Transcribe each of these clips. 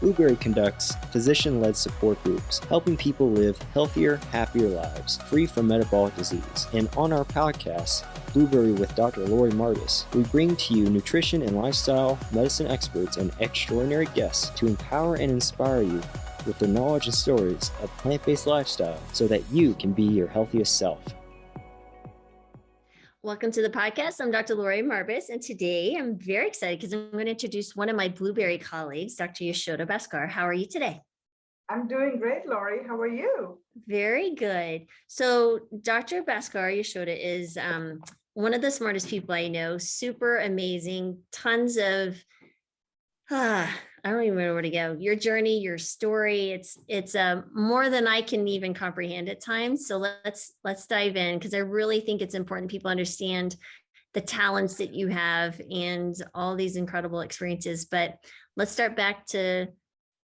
Blueberry conducts physician-led support groups, helping people live healthier, happier lives, free from metabolic disease. And on our podcast, Blueberry with Dr. Lori Martis, we bring to you nutrition and lifestyle medicine experts and extraordinary guests to empower and inspire you with the knowledge and stories of plant-based lifestyle so that you can be your healthiest self. Welcome to the podcast. I'm Dr. Lori Martis, and today I'm very excited because I'm going to introduce one of my Blueberry colleagues, Dr. Bhaskar. How are you today? I'm doing great, Lori. How are you? Very good. So Dr. Bhaskar is one of the smartest people I know, super amazing, tons of, I don't even know where to go. Your journey, your story, it's more than I can even comprehend at times. So let's dive in, because I really think it's important people understand the talents that you have and all these incredible experiences. But let's start back to,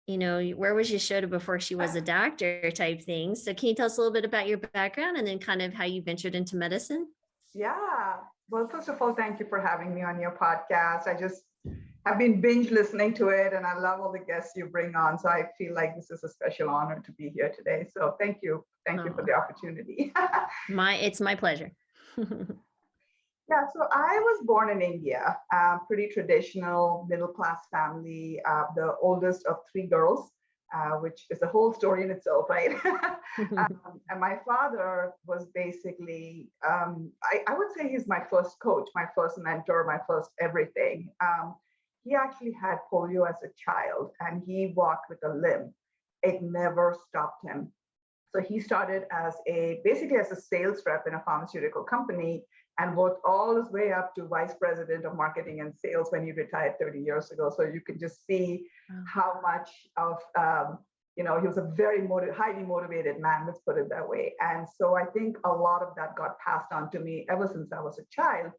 where was Yashoda before she was a doctor type thing. So can you tell us a little bit about your background and then kind of how you ventured into medicine? Yeah. Well, first of all, thank you for having me on your podcast. I've been binge listening to it, and I love all the guests you bring on. So I feel like this is a special honor to be here today. So thank you. Thank you for the opportunity. It's my pleasure. Yeah, so I was born in India, pretty traditional middle-class family, the oldest of three girls, which is a whole story in itself, right? And my father was basically, I would say he's my first coach, my first mentor, my first everything. He actually had polio as a child, and he walked with a limp. It never stopped him. So he started basically as a sales rep in a pharmaceutical company, and worked all his way up to vice president of marketing and sales when he retired 30 years ago. So you can just see how much of, he was a very highly motivated man, let's put it that way. And so I think a lot of that got passed on to me ever since I was a child.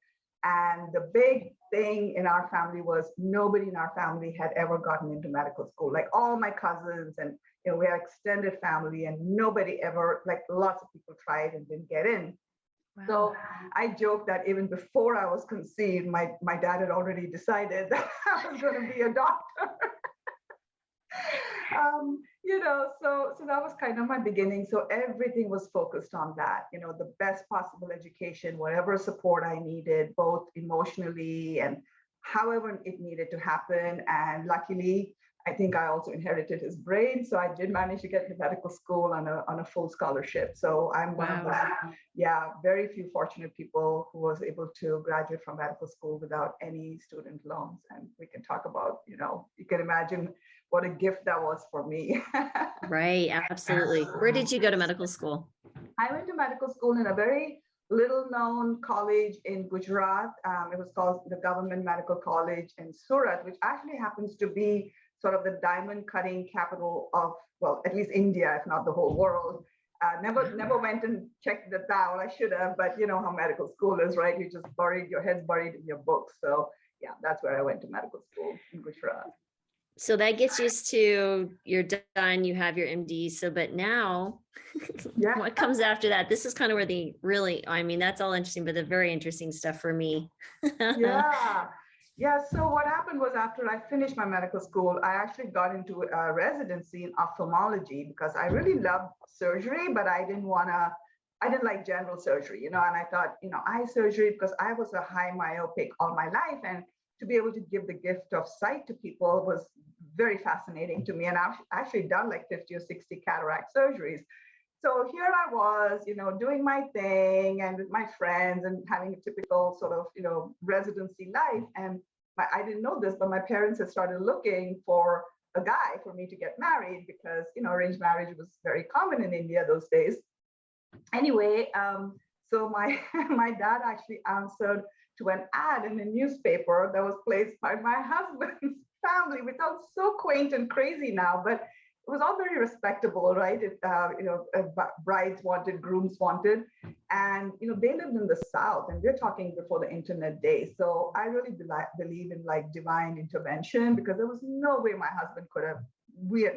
And the big thing in our family was nobody in our family had ever gotten into medical school. Like all my cousins and, we had extended family, and nobody ever, like lots of people tried and didn't get in. Wow. So I joke that even before I was conceived, my dad had already decided that I was going to be a doctor. So that was kind of my beginning. So everything was focused on that, the best possible education, whatever support I needed, both emotionally and however it needed to happen. And luckily, I think I also inherited his brain. So I did manage to get to medical school on a full scholarship. So I'm one of the, very few fortunate people who was able to graduate from medical school without any student loans. And we can talk about, you can imagine what a gift that was for me. Right, absolutely. Where did you go to medical school? I went to medical school in a very little known college in Gujarat. It was called the Government Medical College in Surat, which actually happens to be sort of the diamond cutting capital of, well, at least India, if not the whole world. Never went and checked that out. I should have, but you know how medical school is, right? You just your head's buried in your books. So yeah, that's where I went to medical school in Gujarat. So that gets you to, you're done, you have your MD. So, but now what comes after that? This is kind of where that's all interesting, but the very interesting stuff for me. Yeah. So what happened was after I finished my medical school, I actually got into a residency in ophthalmology because I really loved surgery, but I didn't like general surgery, and I thought, eye surgery, because I was a high myopic all my life, and to be able to give the gift of sight to people was very fascinating to me. And I've actually done like 50 or 60 cataract surgeries. So here I was, doing my thing and with my friends and having a typical sort of, residency life. And I didn't know this, but my parents had started looking for a guy for me to get married because, arranged marriage was very common in India those days. Anyway, so my dad actually answered to an ad in a newspaper that was placed by my husband's family, which sounds so quaint and crazy now, but it was all very respectable, right? Brides wanted, grooms wanted, and they lived in the South, and we're talking before the internet days. So I really believe in like divine intervention, because there was no way my husband could have, we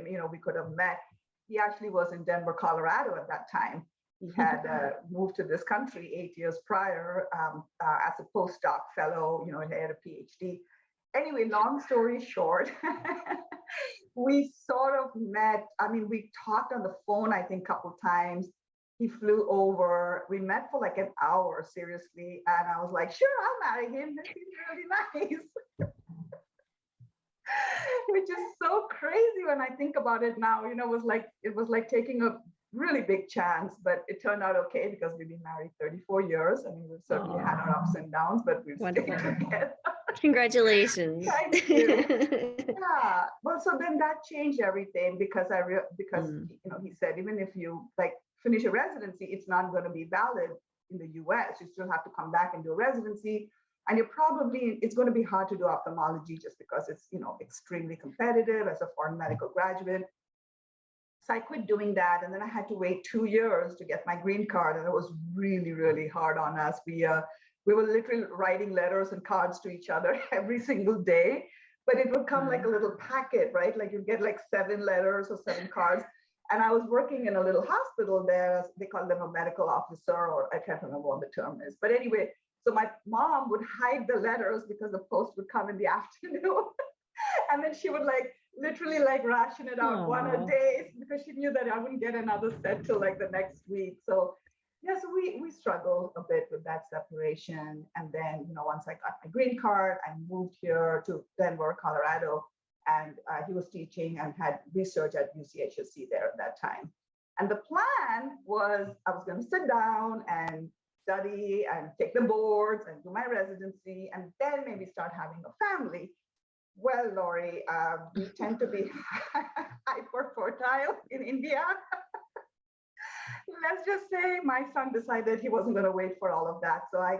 could have met. He actually was in Denver, Colorado at that time. He had moved to this country 8 years prior as a postdoc fellow, he had a PhD. Anyway, long story short, we sort of met. I mean, we talked on the phone, I think, a couple times. He flew over. We met for like an hour, seriously. And I was like, sure, I'll marry him. He's really nice. Which is so crazy when I think about it now. You know, it was like taking a really big chance, but it turned out okay because we've been married 34 years. I mean, we've certainly had our ups and downs, but we've stayed together. Congratulations. Thank you. Yeah. Well, so then that changed everything because you know, he said, even if you like finish a residency, it's not going to be valid in the US. You still have to come back and do a residency. And it's going to be hard to do ophthalmology just because it's, you know, extremely competitive as a foreign medical graduate. So I quit doing that. And then I had to wait 2 years to get my green card. And it was really, really hard on us. We were literally writing letters and cards to each other every single day, but it would come like a little packet, right? Like you get like 7 letters or 7 cards. And I was working in a little hospital there. They call them a medical officer, or I can't remember what the term is. But anyway, so my mom would hide the letters because the post would come in the afternoon. And then she would like literally like ration it out one a day because she knew that I wouldn't get another set till like the next week. So yeah, so we struggled a bit with that separation. And then, you know, once I got my green card, I moved here to Denver, Colorado, and he was teaching and had research at UCHSC there at that time. And the plan was I was going to sit down and study and take the boards and do my residency and then maybe start having a family. Well, Lori, we tend to be hyper fertile in India. Let's just say my son decided he wasn't going to wait for all of that. So I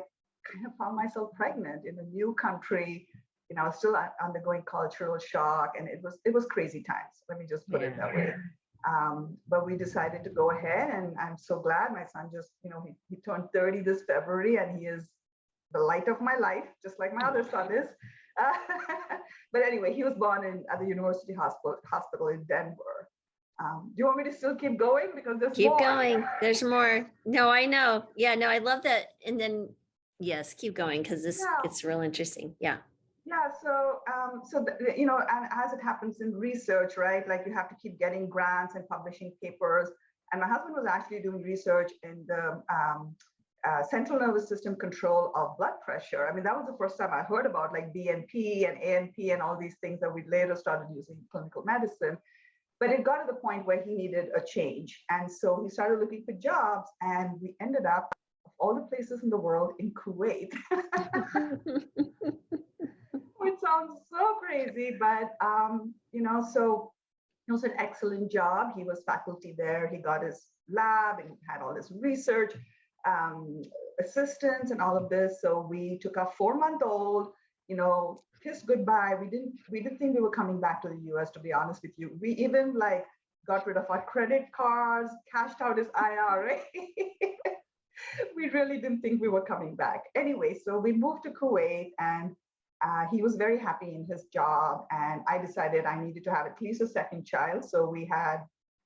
kind of found myself pregnant in a new country. You know, still undergoing cultural shock, and it was crazy times. Let me just put it that way. But we decided to go ahead, and I'm so glad my son just, you know, he turned 30 this February, and he is the light of my life, just like my other son is. But anyway, he was born at the University Hospital in Denver. Do you want me to still keep going? Because there's keep more. going. There's more. No, I know. Yeah, no, I love that. And then, yes, keep going because it's real interesting. Yeah. Yeah, so you know, and as it happens in research, right? Like you have to keep getting grants and publishing papers. And my husband was actually doing research in the central nervous system control of blood pressure. I mean, that was the first time I heard about like BNP and ANP and all these things that we later started using in clinical medicine. But it got to the point where he needed a change. And so he started looking for jobs, and we ended up, of all the places in the world, in Kuwait. Which sounds so crazy, but you know, so it was an excellent job. He was faculty there. He got his lab and had all this research assistants and all of this. So we took our 4-month-old, you know, kissed goodbye. We didn't think we were coming back to the US, to be honest with you. We even like got rid of our credit cards, cashed out his IRA. We really didn't think we were coming back. Anyway, so we moved to Kuwait, and he was very happy in his job, and I decided I needed to have at least a second child. So we had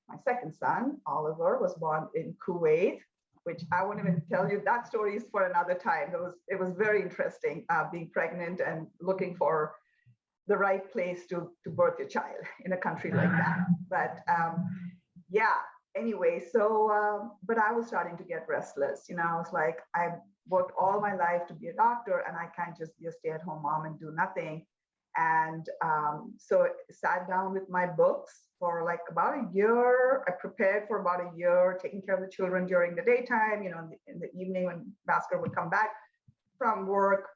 my second son, Oliver, was born in Kuwait, which I won't even tell you. That story is for another time. It was very interesting being pregnant and looking for the right place to birth your child in a country like that. But yeah, anyway, so, but I was starting to get restless. You know, I was like, I worked all my life to be a doctor, and I can't just be a stay-at-home mom and do nothing. And so I sat down with my books for like about a year. I prepared for about a year, taking care of the children during the daytime. You know, in the evening when Bhasker would come back from work,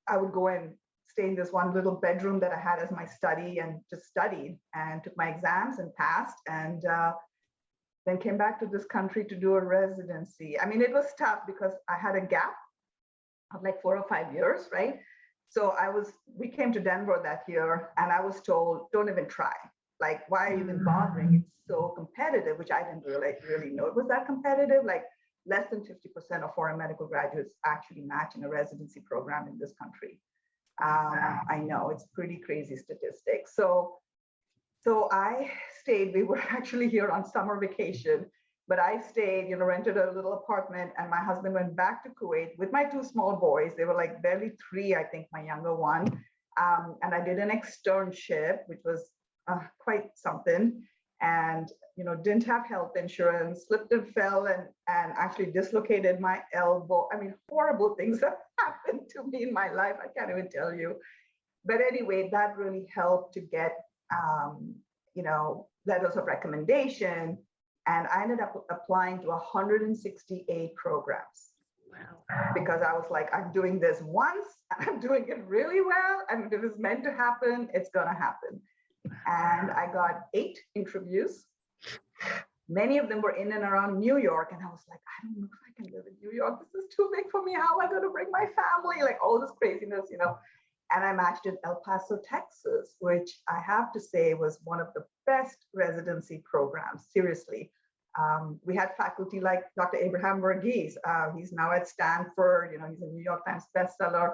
I would go and stay in this one little bedroom that I had as my study, and just studied and took my exams and passed. And then came back to this country to do a residency. I mean, it was tough because I had a gap of like 4 or 5 years, right? So we came to Denver that year, and I was told, don't even try. Like, why are you even bothering? It's so competitive, which I didn't really know it was that competitive. Like less than 50% of foreign medical graduates actually match in a residency program in this country. I know, it's pretty crazy statistics. So I stayed. We were actually here on summer vacation, but I stayed, you know, rented a little apartment, and my husband went back to Kuwait with my 2 small boys. They were like barely 3, I think, my younger one. And I did an externship, which was quite something, and didn't have health insurance, slipped and fell, and actually dislocated my elbow. I mean, horrible things have happened to me in my life. I can't even tell you. But anyway, that really helped to get letters of recommendation, and I ended up applying to 168 programs. Wow. Because I was like, I'm doing this once and I'm doing it really well. And if it's meant to happen, it's going to happen. And I got 8 interviews. Many of them were in and around New York. And I was like, I don't know if I can live in New York. This is too big for me. How am I going to bring my family? Like all this craziness, And I matched in El Paso, Texas, which I have to say was one of the best residency programs. Seriously. We had faculty like Dr. Abraham Verghese. He's now at Stanford. He's a New York Times bestseller.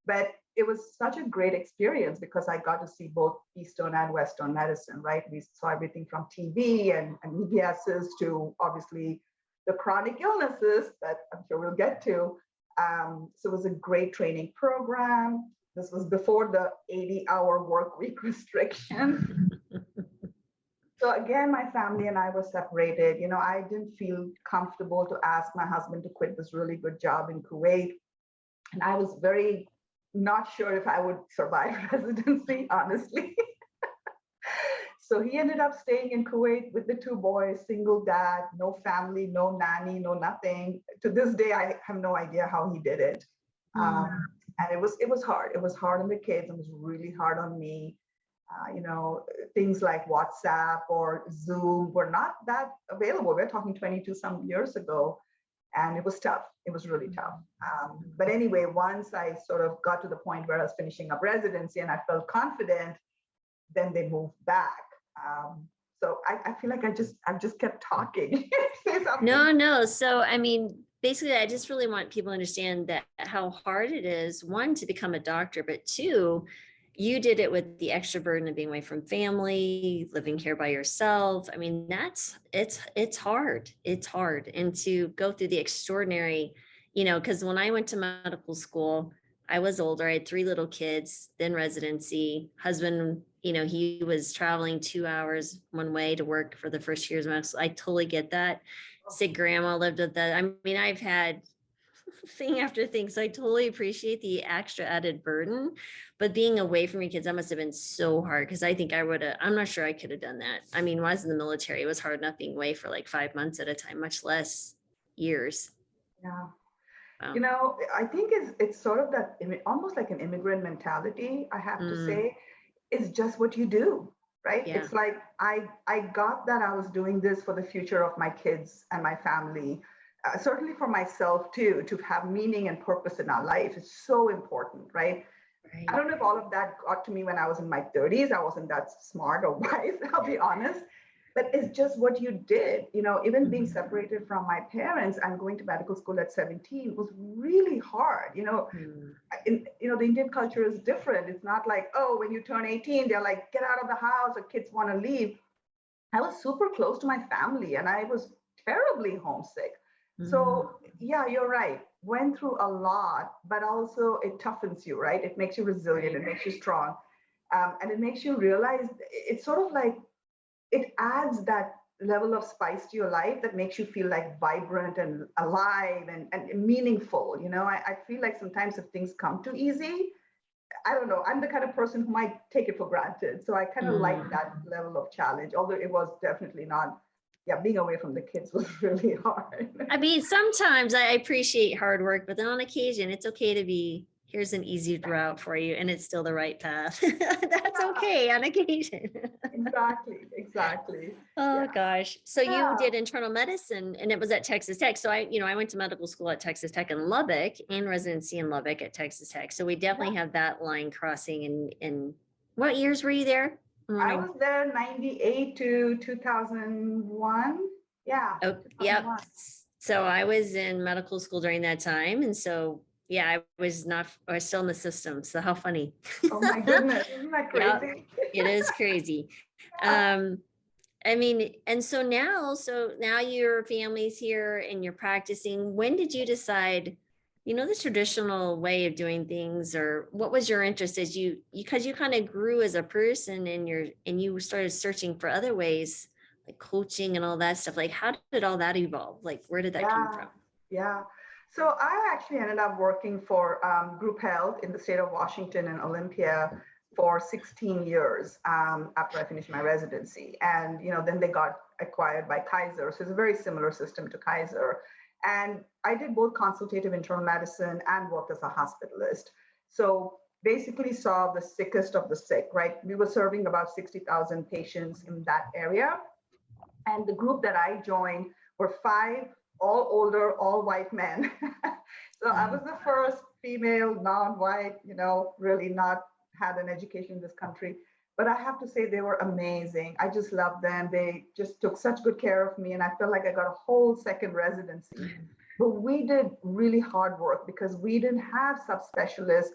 But it was such a great experience because I got to see both Eastern and Western medicine, right? We saw everything from TB and EBSs to obviously the chronic illnesses that I'm sure we'll get to. So it was a great training program. This was before the 80-hour work week restriction. So again, my family and I were separated. I didn't feel comfortable to ask my husband to quit this really good job in Kuwait. And I was very not sure if I would survive residency, honestly. So he ended up staying in Kuwait with the 2 boys, single dad, no family, no nanny, no nothing. To this day, I have no idea how he did it. And it was hard. It was hard on the kids. It was really hard on me. Things like WhatsApp or Zoom were not that available. We're talking 22 some years ago, and it was tough. It was really tough. But anyway, once I sort of got to the point where I was finishing up residency and I felt confident, then they moved back. So I feel like I've just kept talking. Say something. No. So, I mean, basically, I just really want people to understand that how hard it is, 1, to become a doctor, but 2, you did it with the extra burden of being away from family, living here by yourself. I mean, it's hard. It's hard. And to go through the extraordinary, because when I went to medical school, I was older. I had 3 little kids, then residency, husband, he was traveling 2 hours one way to work for the first years of medical school. I totally get that. Sick grandma lived with that. I mean, I've had thing after thing. So I totally appreciate the extra added burden, but being away from your kids, that must have been so hard. Cause I think I'm not sure I could have done that. I mean, when I was in the military, it was hard enough being away for like 5 months at a time, much less years. Yeah. Wow. I think it's sort of that almost like an immigrant mentality, I have to say. It's just what you do, right? Yeah. It's like I got that I was doing this for the future of my kids and my family. Certainly for myself too, to have meaning and purpose in our life is so important, right? I don't know if all of that got to me when I was in my 30s. I wasn't that smart or wise, I'll be honest. But it's just what you did. Even being separated from my parents and going to medical school at 17 was really hard. The Indian culture is different. It's not like, oh, when you turn 18, they're like, get out of the house, or kids want to leave. I was super close to my family and I was terribly homesick. So yeah, you're right. Went through a lot, but also it toughens you, right? It makes you resilient. It makes you strong. And it makes you realize it's sort of like, it adds that level of spice to your life that makes you feel like vibrant and alive and meaningful. I feel like sometimes if things come too easy, I don't know, I'm the kind of person who might take it for granted. So I kind of like that level of challenge, although it was definitely not, being away from the kids was really hard. I mean, sometimes I appreciate hard work, but then on occasion, it's okay to be, here's an easy route for you and it's still the right path. That's okay on occasion. Exactly. Oh gosh. So you did internal medicine and it was at Texas Tech. So I went to medical school at Texas Tech in Lubbock and residency in Lubbock at Texas Tech. So we definitely have that line crossing. In what years were you there? I was there 98 to 2001. Yeah. Oh, yep. So I was in medical school during that time. And so, yeah, I was still in the system. So how funny. Oh my goodness. Isn't that crazy? Yep, it is crazy. I mean, and so now your family's here and you're practicing. When did you decide, the traditional way of doing things, or what was your interest as because you kind of grew as a person and you started searching for other ways like coaching and all that stuff. Like, how did all that evolve? Like, where did that come Yeah, from? yeah. So I actually ended up working for group health in the state of Washington and Olympia for 16 years after I finished my residency. And, then they got acquired by Kaiser. So it's a very similar system to Kaiser. And I did both consultative internal medicine and worked as a hospitalist. So basically saw the sickest of the sick, right? We were serving about 60,000 patients in that area. And the group that I joined were five, all older, all white men. So I was the first female, non-white, really not had an education in this country. But I have to say they were amazing. I just loved them. They just took such good care of me. And I felt like I got a whole second residency. But we did really hard work because we didn't have subspecialists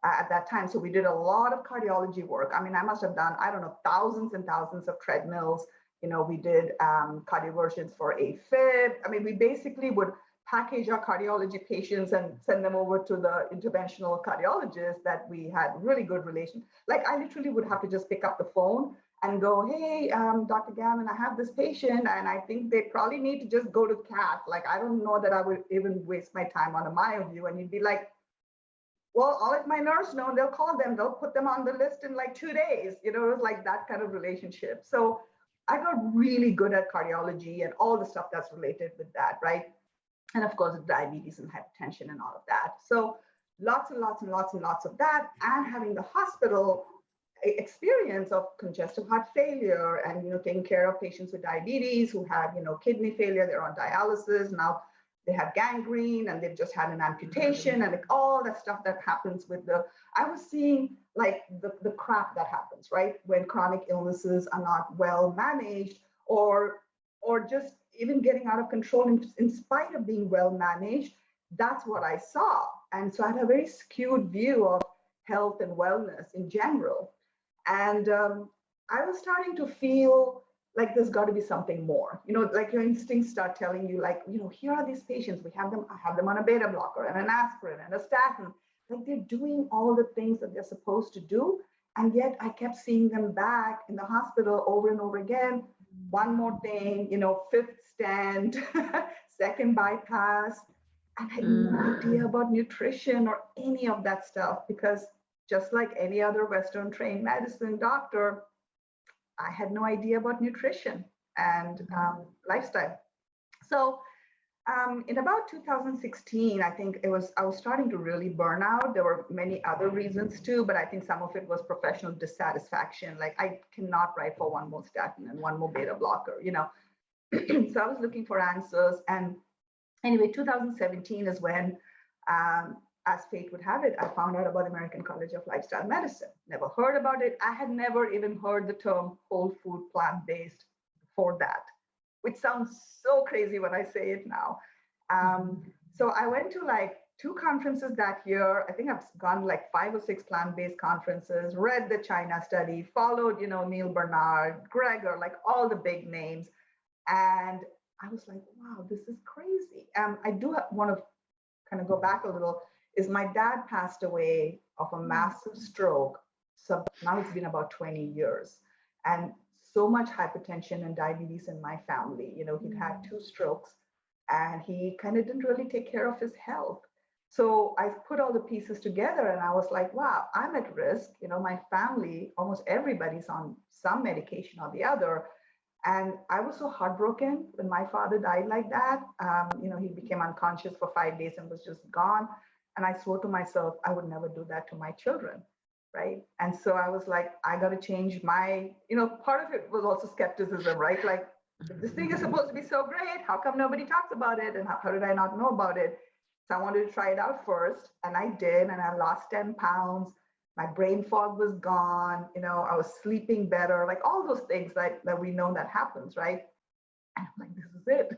at that time. So we did a lot of cardiology work. I mean, I must have done, I don't know, thousands and thousands of treadmills. We did cardioversions for AFib. I mean, we basically would package our cardiology patients and send them over to the interventional cardiologist that we had really good relations. Like I literally would have to just pick up the phone and go, hey, Dr. Gavin, I have this patient and I think they probably need to just go to cath. Like, I don't know that I would even waste my time on a MyoView. And you'd be like, well, I'll let my nurse know and they'll call them. They'll put them on the list in like 2 days. It was like that kind of relationship. So I got really good at cardiology and all the stuff that's related with that, right? And of course, diabetes and hypertension and all of that. So lots and lots and lots and lots of that, and having the hospital experience of congestive heart failure and taking care of patients with diabetes who have kidney failure, they're on dialysis now. They have gangrene and they've just had an amputation and like all that stuff that happens with I was seeing like the crap that happens, right? When chronic illnesses are not well managed or just even getting out of control in spite of being well managed. That's what I saw. And so I had a very skewed view of health and wellness in general. And I was starting to feel like there's got to be something more, like your instincts start telling you like, here are these patients, I have them on a beta blocker and an aspirin and a statin, like they're doing all the things that they're supposed to do. And yet I kept seeing them back in the hospital over and over again. One more thing, fifth stent, second bypass. And I had no idea about nutrition or any of that stuff because just like any other Western trained medicine doctor, I had no idea about nutrition and lifestyle. So in about 2016, I think I was starting to really burn out. There were many other reasons too, but I think some of it was professional dissatisfaction. Like I cannot write for one more statin and one more beta blocker, So I was looking for answers. And anyway, 2017 is when as fate would have it, I found out about the American College of Lifestyle Medicine. Never heard about it. I had never even heard the term whole food plant-based before that, which sounds so crazy when I say it now. So I went to like 2 conferences that year. I think I've gone like 5 or 6 plant-based conferences, read the China study, followed, Neil Bernard, Greger, like all the big names. And I was like, wow, this is crazy. I do want to kind of go back a little. Is my dad passed away of a massive stroke. So now it's been about 20 years and so much hypertension and diabetes in my family. He'd had 2 strokes and he kind of didn't really take care of his health. So I put all the pieces together and I was like, wow, I'm at risk. My family, almost everybody's on some medication or the other. And I was so heartbroken when my father died like that. He became unconscious for 5 days and was just gone. And I swore to myself, I would never do that to my children, right? And so I was like, I got to change my, part of it was also skepticism, right? Like, this thing is supposed to be so great. How come nobody talks about it? And how did I not know about it? So I wanted to try it out first. And I did. And I lost 10 pounds. My brain fog was gone. I was sleeping better, like all those things that we know that happens, right? And I'm like, this is it.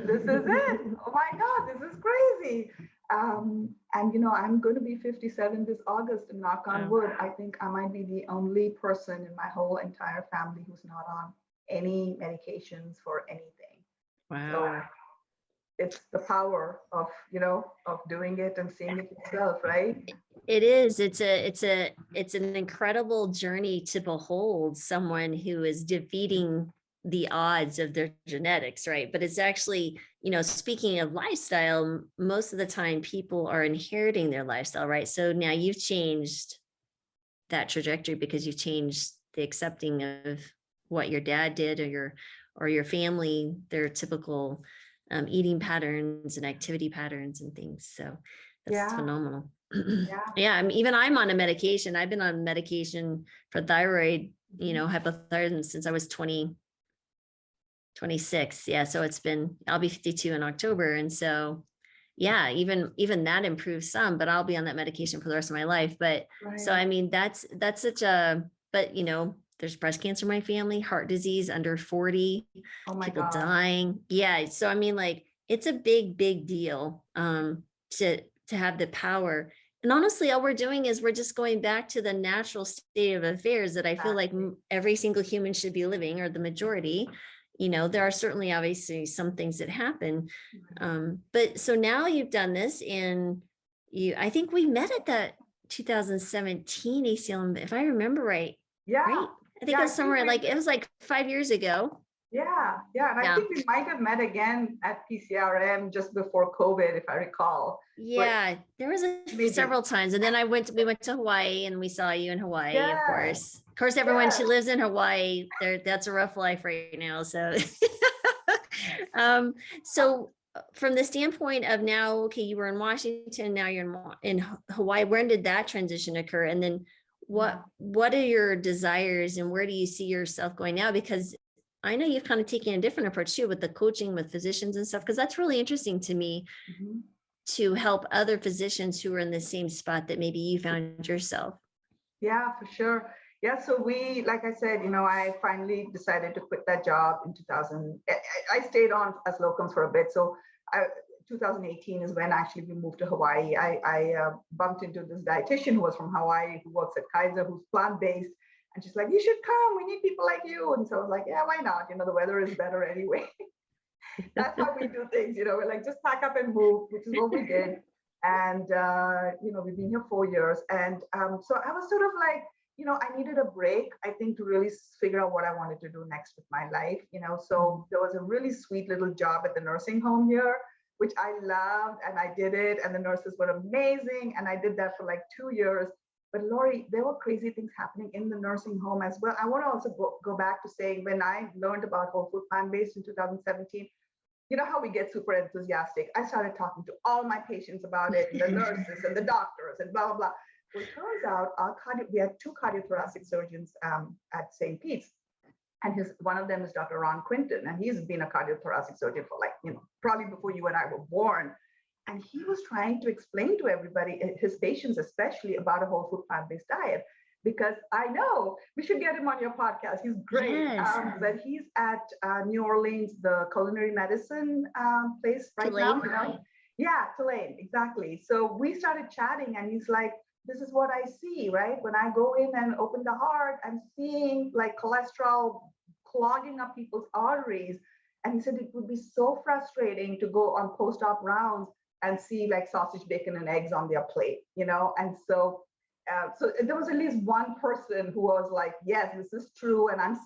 This is it. Oh my God, this is crazy. And I'm going to be 57 this August, and knock on wood, I think I might be the only person in my whole entire family who's not on any medications for anything. Wow. it's the power of, of doing it and seeing it yourself, right? It is. It's an incredible journey to behold someone who is defeating the odds of their genetics, right? But it's actually, speaking of lifestyle, most of the time people are inheriting their lifestyle, right? So now you've changed that trajectory because you've changed the accepting of what your dad did or your family, their typical eating patterns and activity patterns and things. So that's Yeah. phenomenal. Yeah. Yeah, I mean, even I'm on a medication. I've been on medication for thyroid, hypothyroidism since I was 26. Yeah. So I'll be 52 in October. And so, yeah, even that improves some, but I'll be on that medication for the rest of my life. But so, Right. I mean, that's such but there's breast cancer in my family, heart disease under 40, Oh my people God. dying. Yeah. So, I mean, like, it's a big, big deal to have the power. And honestly, all we're doing is we're just going back to the natural state of affairs that I feel like every single human should be living, or the majority. There are certainly obviously some things that happen. But so now you've done this I think we met at that 2017 ACLM, if I remember right. Yeah. Right. I think it was somewhere it was like 5 years ago. Yeah. Yeah. And I think we might have met again at PCRM just before COVID, if I recall. Yeah, there was several times. And then we went to Hawaii and we saw you in Hawaii, of course. Of course, everyone who lives in Hawaii, that's a rough life right now. So so from the standpoint of now, okay, you were in Washington, now you're in Hawaii. When did that transition occur? And then what are your desires and where do you see yourself going now? Because I know you've kind of taken a different approach too with the coaching with physicians and stuff, because that's really interesting to me. To help other physicians who are in the same spot that maybe you found yourself. Yeah, for sure. Yeah, so like I said, I finally decided to quit that job in 2000. I stayed on as locums for a bit. So 2018 is when actually we moved to Hawaii. I bumped into this dietitian who was from Hawaii, who works at Kaiser, who's plant-based. And she's like, you should come, we need people like you. And so I was like, yeah, why not? The weather is better anyway. That's how we do things, we're like, just pack up and move, which is what we did. And, we've been here 4 years. And so I was sort of like, I needed a break, I think, to really figure out what I wanted to do next with my life, So there was a really sweet little job at the nursing home here, which I loved, and I did it. And the nurses were amazing. And I did that for like 2 years. But Lori, there were crazy things happening in the nursing home as well. I want to also go back to saying, when I learned about whole food plant-based in 2017, you know how we get super enthusiastic. I started talking to all my patients about it, and the nurses and the doctors and blah, blah, blah. Well, it turns out we had 2 cardiothoracic surgeons at St. Pete's. And one of them is Dr. Ron Quinton. And he's been a cardiothoracic surgeon for probably before you and I were born. And he was trying to explain to everybody, his patients especially, about a whole food plant-based diet. Because I know we should get him on your podcast. He's great. Yes. But he's at New Orleans, the culinary medicine place right Tulane. now. Yeah, Tulane, exactly. So we started chatting, and he's like, this is what I see, right? When I go in and open the heart, I'm seeing like cholesterol clogging up people's arteries. And he said it would be so frustrating to go on post-op rounds and see like sausage, bacon, and eggs on their plate, And so there was at least one person who was like, yes, this is true. And I'm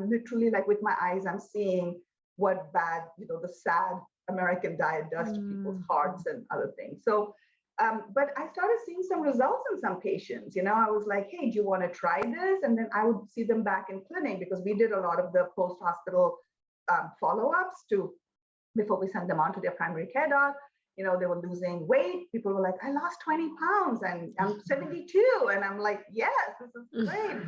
literally like with my eyes, I'm seeing what bad, the sad American diet does to people's hearts and other things. So, but I started seeing some results in some patients, I was like, hey, do you want to try this? And then I would see them back in clinic, because we did a lot of the post-hospital follow-ups before we sent them on to their primary care doc. They were losing weight. People were like, I lost 20 pounds and I'm 72. And I'm like, yes, this is great.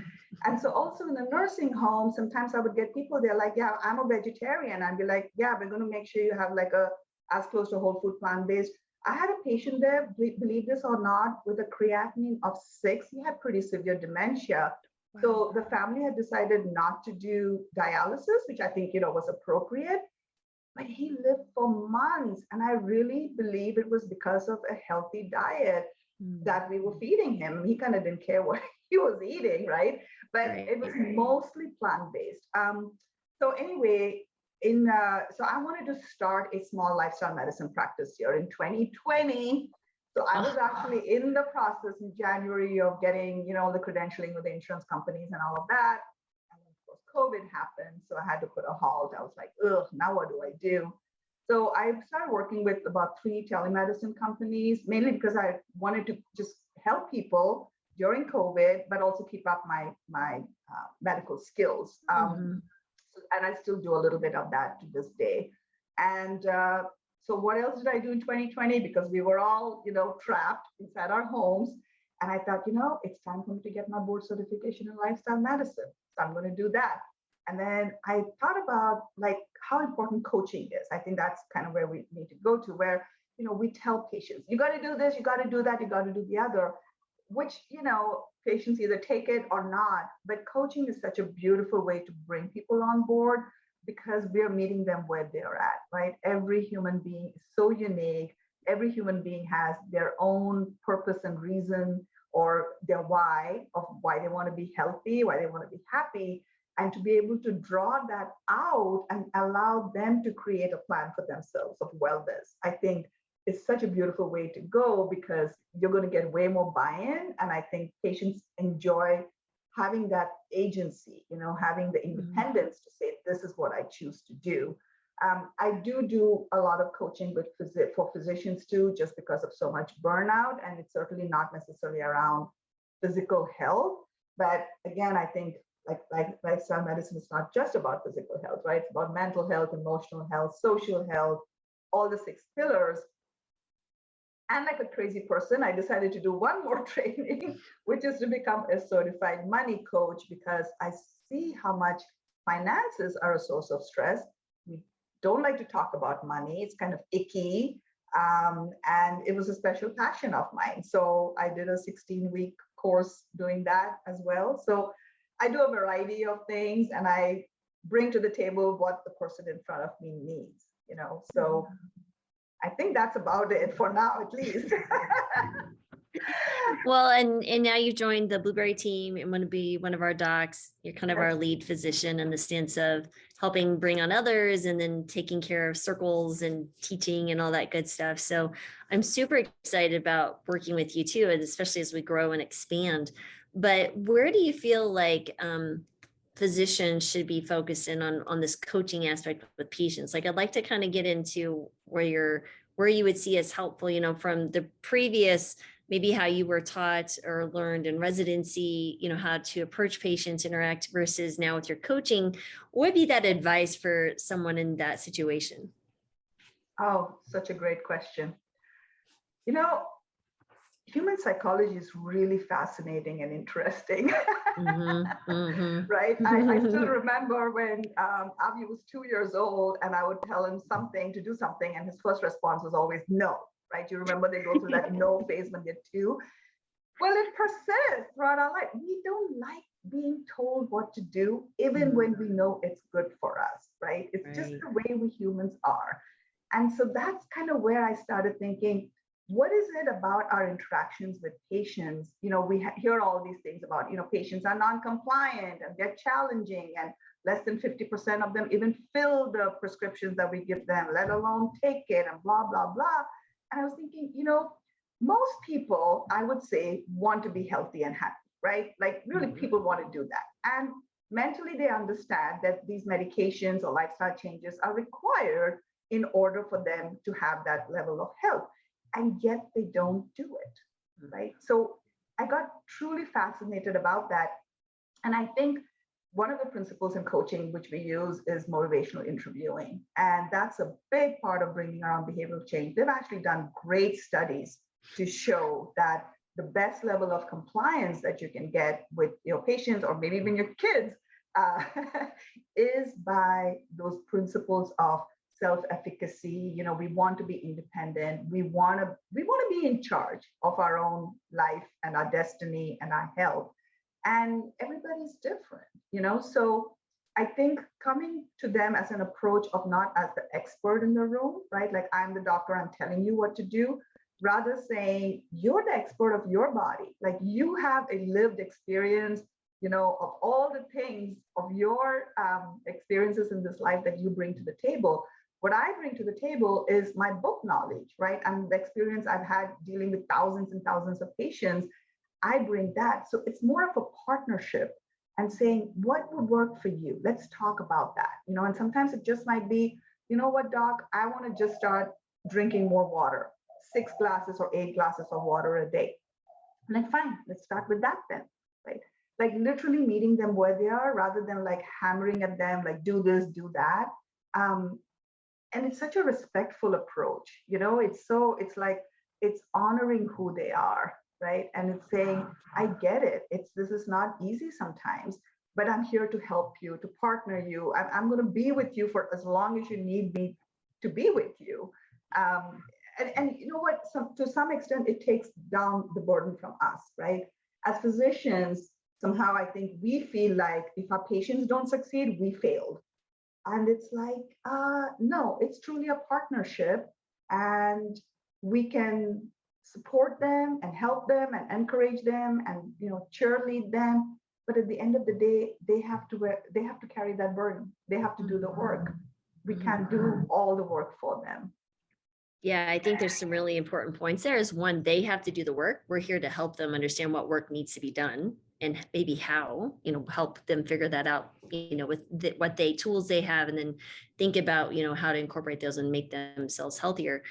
And so also in the nursing home, sometimes I would get people, they're like, yeah, I'm a vegetarian. I'd be like, yeah, we're going to make sure you have like as close to whole food plant-based. I had a patient there, believe this or not, with a creatinine of 6. He had pretty severe dementia. Wow. So the family had decided not to do dialysis, which I think, was appropriate. But he lived for months. And I really believe it was because of a healthy diet that we were feeding him. He kind of didn't care what he was eating, right? But it was mostly plant-based. So anyway, So I wanted to start a small lifestyle medicine practice here in 2020. So I was actually in the process in January of getting, the credentialing with the insurance companies and all of that. And then of course COVID happened, so I had to put a halt. I was like, ugh, now what do I do? So I started working with about 3 telemedicine companies, mainly because I wanted to just help people during COVID, but also keep up my medical skills. And I still do a little bit of that to this day. And so what else did I do in 2020? Because we were all, trapped inside our homes. And I thought, it's time for me to get my board certification in lifestyle medicine. So I'm going to do that. And then I thought about like how important coaching is. I think that's kind of where we need to go to, where, we tell patients, you got to do this, you got to do that, you got to do the other, which, patients either take it or not. But coaching is such a beautiful way to bring people on board because we're meeting them where they're at, right? Every human being is so unique. Every human being has their own purpose and reason, or their why of why they want to be healthy, why they want to be happy. And to be able to draw that out and allow them to create a plan for themselves of wellness, I think is such a beautiful way to go, because you're going to get way more buy-in. And I think patients enjoy having that agency, having the independence to say, this is what I choose to do. I do a lot of coaching for physicians too, just because of so much burnout. And it's certainly not necessarily around physical health. But again, I think like lifestyle medicine is not just about physical health, right? It's about mental health, emotional health, social health, all the 6 pillars. And like a crazy person, I decided to do one more training, which is to become a certified money coach, because I see how much finances are a source of stress. We don't like to talk about money. It's kind of icky. And it was a special passion of mine. So I did a 16-week course doing that as well. So I do a variety of things, and I bring to the table what the person in front of me needs, so I think that's about it for now, at least. Well, and now you joined the Blueberry team and want to be one of our docs. You're kind of our lead physician in the sense of helping bring on others and then taking care of circles and teaching and all that good stuff. So I'm super excited about working with you too, and especially as we grow and expand. But where do you feel like physicians should be focusing on this coaching aspect with patients? Like, I'd like to kind of get into where you would see as helpful, from the previous, maybe how you were taught or learned in residency, how to approach patients, interact, versus now with your coaching. What would be that advice for someone in that situation? Oh, such a great question. Human psychology is really fascinating and interesting, right? I still remember when Avi was 2 years old and I would tell him something to do something, and his first response was always no, right? You remember they go through that no phase when they're 2. Well, it persists throughout our life. We don't like being told what to do, even when we know it's good for us, right? It's just the way we humans are. And so that's kind of where I started thinking, what is it about our interactions with patients? We hear all these things about, patients are non-compliant and they're challenging, and less than 50% of them even fill the prescriptions that we give them, let alone take it, and blah, blah, blah. And I was thinking, most people, I would say, want to be healthy and happy, right? Like really people want to do that. And mentally they understand that these medications or lifestyle changes are required in order for them to have that level of health. And yet they don't do it, right? So I got truly fascinated about that. And I think one of the principles in coaching which we use is motivational interviewing. And that's a big part of bringing around behavioral change. They've actually done great studies to show that the best level of compliance that you can get with your patients, or maybe even your kids, is by those principles of self-efficacy. We want to be independent. We want to be in charge of our own life and our destiny and our health. And everybody's different, so I think coming to them as an approach of not as the expert in the room, right? Like, I'm the doctor, I'm telling you what to do, rather saying you're the expert of your body. Like, you have a lived experience. of all the things of your experiences in this life that you bring to the table. What I bring to the table is my book knowledge, right? And the experience I've had dealing with thousands and thousands of patients. I bring that. So it's more of a partnership and saying, what would work for you? Let's talk about that. And sometimes it just might be, you know what, doc, I want to just start drinking more water, 6 glasses or 8 glasses of water a day. I'm like, fine, let's start with that then, right? Like literally meeting them where they are rather than like hammering at them, like do this, do that. And it's such a respectful approach, it's like, it's honoring who they are, right? And it's saying, I get it. This is not easy sometimes, but I'm here to help you, to partner you. I'm going to be with you for as long as you need me to be with you. And you know what? To some extent, it takes down the burden from us, right? As physicians, somehow I think we feel like if our patients don't succeed, we failed. And it's like, no, it's truly a partnership, and we can support them and help them and encourage them and cheerlead them. But at the end of the day, they have to carry that burden. They have to do the work. We can't do all the work for them. Yeah, I think there's some really important points there. Is one, they have to do the work. We're here to help them understand what work needs to be done and maybe how, help them figure that out, with what tools they have, and then think about, how to incorporate those and make themselves healthier.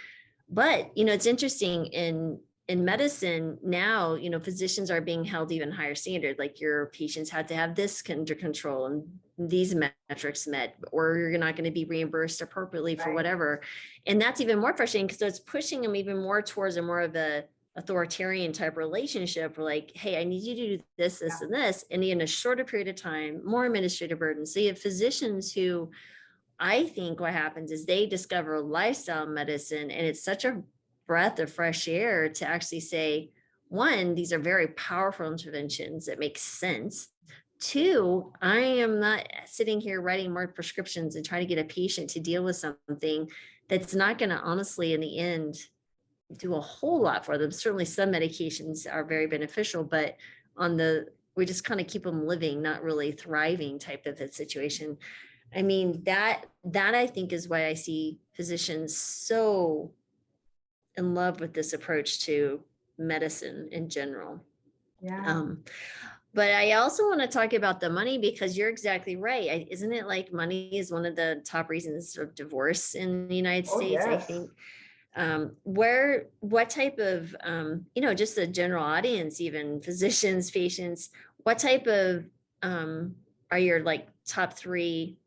But, it's interesting in medicine now, physicians are being held even higher standard. Like your patients had to have this under control and these metrics met, or you're not going to be reimbursed appropriately for whatever. And that's even more frustrating because it's pushing them even more towards a more of a authoritarian type relationship. We're like, hey, I need you to do this, this, and this, and in a shorter period of time, more administrative burden. So you have physicians who, I think what happens is they discover lifestyle medicine, and it's such a breath of fresh air to actually say, one, these are very powerful interventions that make sense. Two, I am not sitting here writing more prescriptions and trying to get a patient to deal with something that's not going to honestly, in the end, do a whole lot for them. Certainly some medications are very beneficial, but we just kind of keep them living, not really thriving type of a situation. I mean, that I think is why I see physicians so in love with this approach to medicine in general. Yeah. But I also want to talk about the money, because you're exactly right. Isn't it like money is one of the top reasons of divorce in the United States? Yes. I think. What type of, just the general audience, even physicians, patients, what type of are your like top 3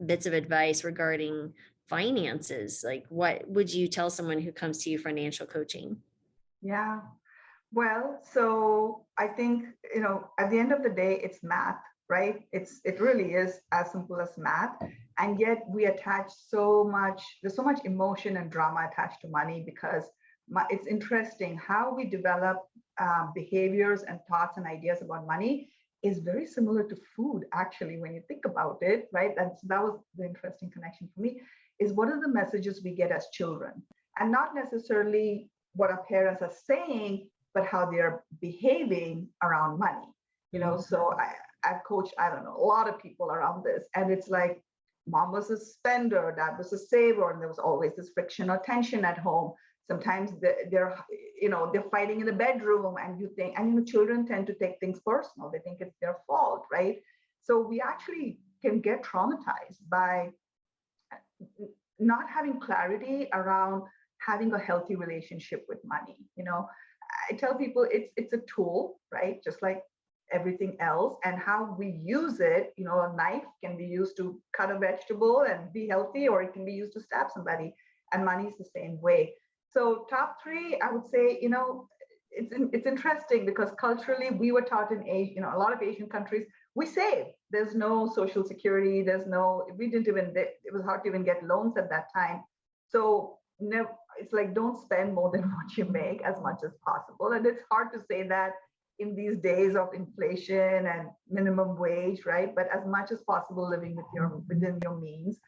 bits of advice regarding finances? Like, what would you tell someone who comes to you financial coaching? Yeah. Well, so I think, at the end of the day, it's math, right? It really is as simple as math. And yet we attach there's so much emotion and drama attached to money, because it's interesting how we develop behaviors and thoughts and ideas about money is very similar to food, actually, when you think about it, right? That was the interesting connection for me, is what are the messages we get as children? And not necessarily what our parents are saying, but how they're behaving around money. So I've coached, I don't know, a lot of people around this. And it's like, mom was a spender, dad was a saver, and there was always this friction or tension at home. Sometimes they're fighting in the bedroom, and you think, and children tend to take things personal. They think it's their fault, right? So we actually can get traumatized by not having clarity around having a healthy relationship with money. I tell people it's a tool, right? Just like everything else, and how we use it. A knife can be used to cut a vegetable and be healthy, or it can be used to stab somebody, and money is the same way. So top 3, I would say, it's interesting because culturally we were taught in Asia, a lot of Asian countries, we save. There's no social security. It was hard to even get loans at that time. So it's like, don't spend more than what you make as much as possible. And it's hard to say that in these days of inflation and minimum wage, right? But as much as possible, living within your means.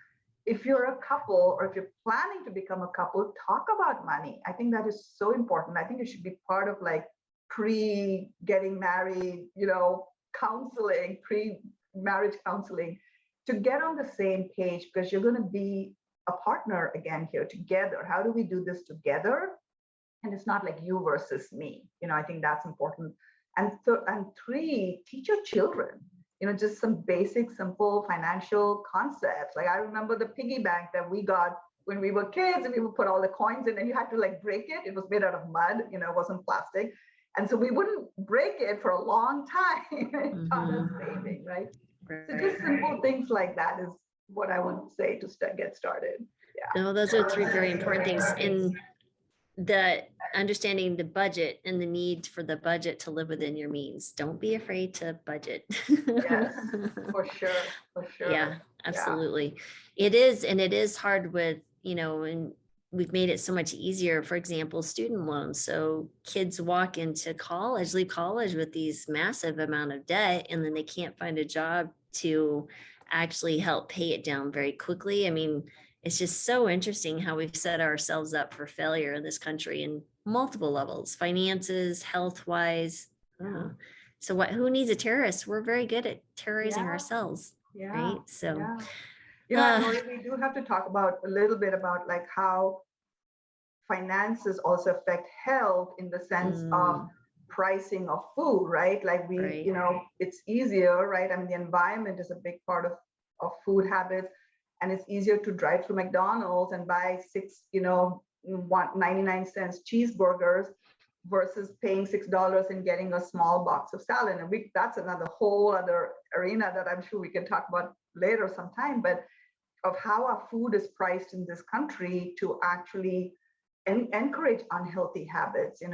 If you're a couple, or if you're planning to become a couple, talk about money. I think that is so important. I think it should be part of like pre-getting married, counseling, pre-marriage counseling, to get on the same page, because you're going to be a partner again here together. How do we do this together? And it's not like you versus me. I think that's important. And three, teach your children, just some basic, simple financial concepts. Like I remember the piggy bank that we got when we were kids, and we would put all the coins in, and you had to like break it. It was made out of mud, it wasn't plastic. And so we wouldn't break it for a long time. It taught us saving, right? So just simple things like that is what I want to say to get started. Yeah. No, those are three very important things. And the understanding the budget and the need for the budget to live within your means. Don't be afraid to budget. Yes, for sure. Yeah, absolutely. Yeah. It is, and it is hard with, and we've made it so much easier. For example, student loans. So kids walk into college, leave college with these massive amount of debt, and then they can't find a job to actually help pay it down very quickly. I mean, it's just so interesting how we've set ourselves up for failure in this country in multiple levels, finances, health-wise. So who needs a terrorist? We're very good at terrorizing ourselves, right? So, we do have to talk about a little bit about like how finances also affect health in the sense of pricing of food, right? Like it's easier, right? I mean, the environment is a big part of food habits. And it's easier to drive through McDonald's and buy 99-cent cheeseburgers versus paying $6 and getting a small box of salad. And that's another whole other arena that I'm sure we can talk about later sometime, but of how our food is priced in this country to actually encourage unhealthy habits, and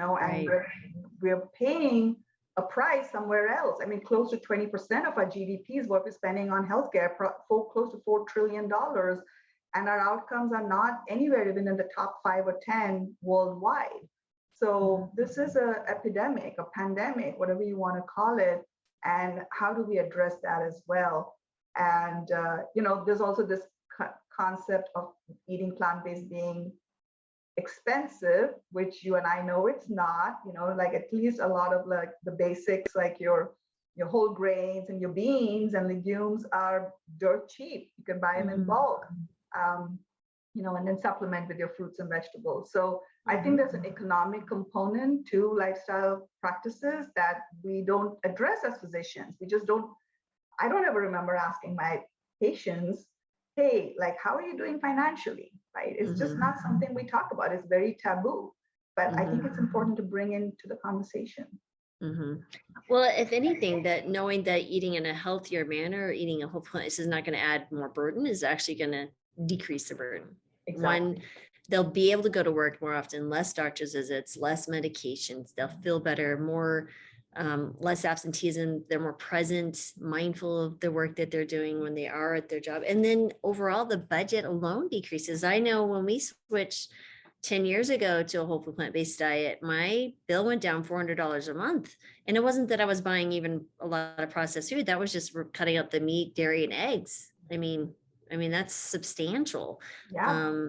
we're paying a price somewhere else. I mean, close to 20% of our GDP is what we're spending on healthcare, close to $4 trillion. And our outcomes are not anywhere even in the top 5 or 10 worldwide. So this is an epidemic, a pandemic, whatever you want to call it. And how do we address that as well? And, there's also this concept of eating plant-based being expensive, which you and I know it's not, like at least a lot of like the basics, like your whole grains and your beans and legumes are dirt cheap. You can buy them in bulk, and then supplement with your fruits and vegetables. So I think there's an economic component to lifestyle practices that we don't address as physicians. I don't ever remember asking my patients, hey, like, how are you doing financially, right? It's just not something we talk about. It's very taboo, but I think it's important to bring into the conversation. Well, if anything, that knowing that eating in a healthier manner, eating a whole plant is not going to add more burden, is actually going to decrease the burden. Exactly. One, they'll be able to go to work more often, less doctor's visits, less medications. They'll feel better, more less absenteeism. They're more present, mindful of the work that they're doing when they are at their job. And then overall, the budget alone decreases. I know when we switched 10 years ago to a whole food plant-based diet, my bill went down $400 a month. And it wasn't that I was buying even a lot of processed food. That was just cutting out the meat, dairy, and eggs. I mean, that's substantial. Yeah.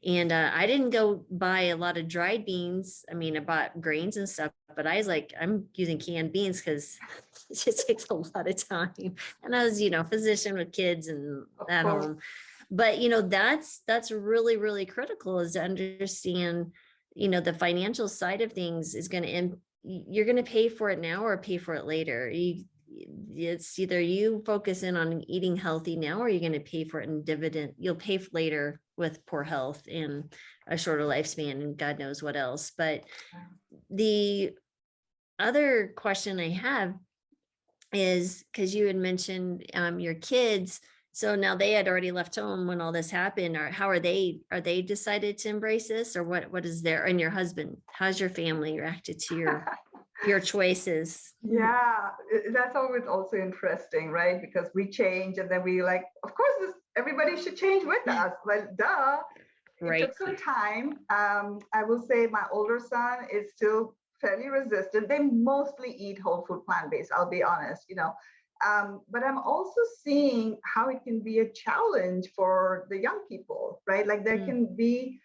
And I didn't go buy a lot of dried beans. I mean, I bought grains and stuff, but I was like, I'm using canned beans because it just takes a lot of time. And I was, physician with kids and at home. But, that's really, really critical, is to understand, the financial side of things is going to, you're going to pay for it now or pay for it later. It's either you focus in on eating healthy now, or you're going to pay for it in dividend. You'll pay later with poor health and a shorter lifespan and God knows what else. But the other question I have is, because you had mentioned your kids, so now they had already left home when all this happened, or how are they decided to embrace this, or what is there? And your husband, how's your family reacted to your choices? Yeah, that's always also interesting, right? Because we change and then we like, of course, everybody should change with us. Well, duh. Right. It took some time. I will say my older son is still fairly resistant. They mostly eat whole food plant-based, I'll be honest, but I'm also seeing how it can be a challenge for the young people, right? Like there can be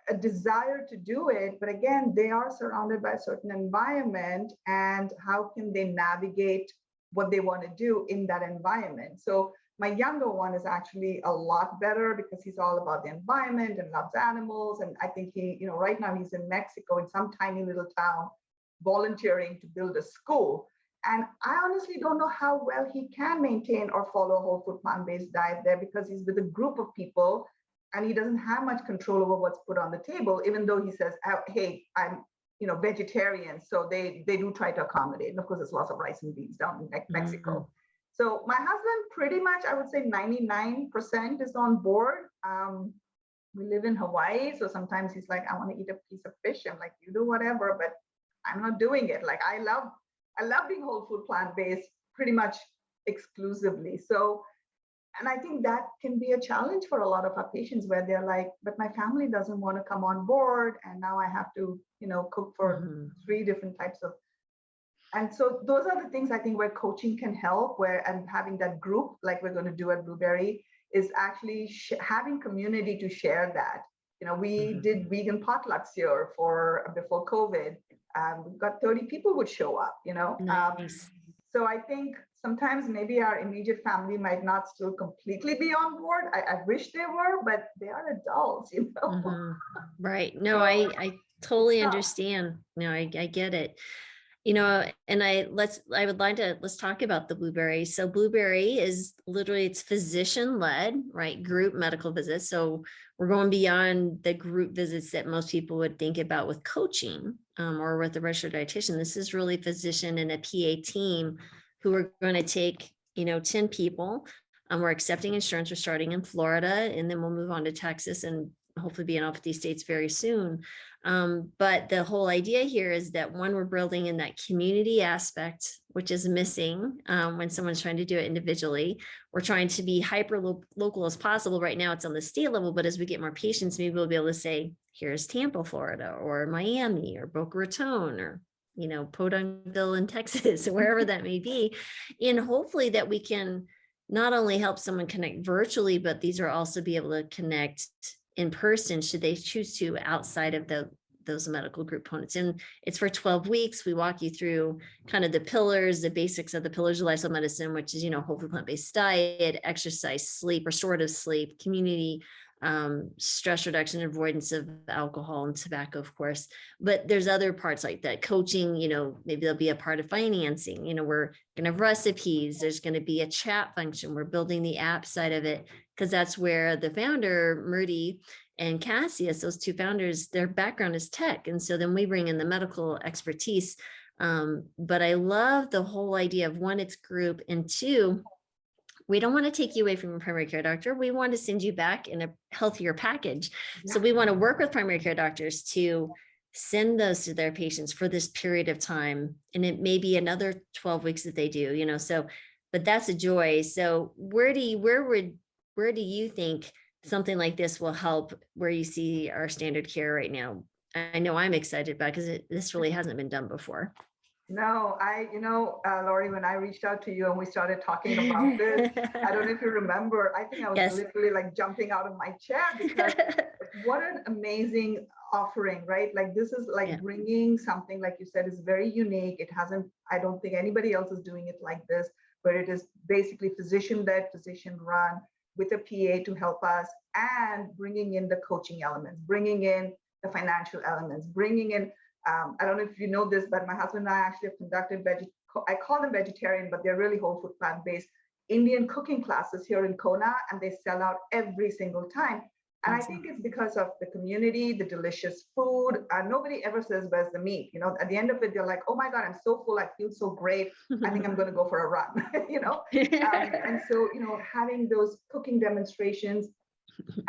a desire to do it, but again, they are surrounded by a certain environment, and how can they navigate what they want to do in that environment. So my younger one is actually a lot better because he's all about the environment and loves animals. And I think he, right now he's in Mexico in some tiny little town volunteering to build a school. And I honestly don't know how well he can maintain or follow a whole food plant-based diet there because he's with a group of people and he doesn't have much control over what's put on the table, even though he says, hey, I'm vegetarian. So they do try to accommodate. And of course, there's lots of rice and beans down in Mexico. Mm-hmm. So my husband pretty much, I would say 99% is on board. We live in Hawaii. So sometimes he's like, I want to eat a piece of fish. I'm like, you do whatever, but I'm not doing it. Like I love being whole food plant-based pretty much exclusively. So, and I think that can be a challenge for a lot of our patients where they're like, but my family doesn't want to come on board. And now I have to, cook for 3 different types of. And so those are the things I think where coaching can help, and having that group like we're going to do at Blueberry is actually having community to share that. We did vegan potlucks here before COVID. We've got 30 people would show up, Nice. So I think sometimes maybe our immediate family might not still completely be on board. I wish they were, but they are adults, Right. No, I totally understand. No, I get it. And let's talk about the Blueberry. So Blueberry is literally, it's physician led, right? Group medical visits. So we're going beyond the group visits that most people would think about with coaching or with a registered dietitian. This is really physician and a PA team who are going to take, 10 people. We're accepting insurance. We're starting in Florida, and then we'll move on to Texas and hopefully be in all 50 states very soon. But the whole idea here is that we're building in that community aspect, which is missing when someone's trying to do it individually. We're trying to be hyper local as possible. Right now it's on the state level, but as we get more patients, maybe we'll be able to say, here's Tampa, Florida, or Miami, or Boca Raton, or Podunkville in Texas, wherever that may be. And hopefully that we can not only help someone connect virtually, but these are also be able to connect in person should they choose to outside of those medical group components. And it's for 12 weeks. We walk you through kind of the pillars, the basics of the pillars of lifestyle medicine, which is, whole food plant-based diet, exercise, sleep, restorative sleep, community, stress reduction, avoidance of alcohol and tobacco, of course. But there's other parts like that. Coaching, maybe there'll be a part of financing. We're going to have recipes. There's going to be a chat function. We're building the app side of it because that's where the founder, Murdy and Cassius, those 2 founders, their background is tech. And so then we bring in the medical expertise. But I love the whole idea of 1, it's group, and 2, we don't want to take you away from your primary care doctor. We want to send you back in a healthier package. So we want to work with primary care doctors to send those to their patients for this period of time. And it may be another 12 weeks that they do, so, but that's a joy. So where do you think something like this will help where you see our standard care right now? I know I'm excited about because this really hasn't been done before. No, Lori, when I reached out to you and we started talking about this, I don't know if you remember, I think I was literally like jumping out of my chair because what an amazing offering, right? Like this is like bringing something, like you said, is very unique. I don't think anybody else is doing it like this, where it is basically physician-led, physician-run with a PA to help us and bringing in the coaching elements, bringing in the financial elements, bringing in I don't know if you know this, but my husband and I actually have conducted I call them vegetarian, but they're really whole food plant-based Indian cooking classes here in Kona, and they sell out every single time. And I think it's because of the community, the delicious food. Nobody ever says, where's the meat? At the end of it, they're like, oh my God, I'm so full. I feel so great. I think I'm going to go for a run, And so, having those cooking demonstrations,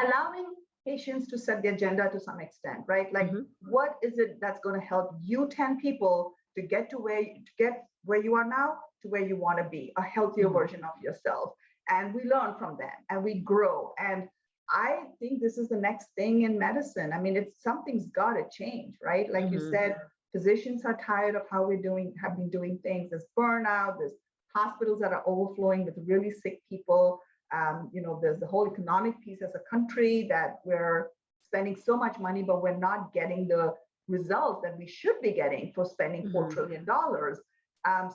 allowing patients to set the agenda to some extent, right? Like, what is it that's going to help you 10 people to get where you are now to where you want to be, a healthier version of yourself. And we learn from them and we grow. And I think this is the next thing in medicine. I mean, something's got to change, right? Like you said, physicians are tired of how have been doing things. There's burnout, there's hospitals that are overflowing with really sick people. There's the whole economic piece as a country that we're spending so much money, but we're not getting the results that we should be getting for spending $4 trillion.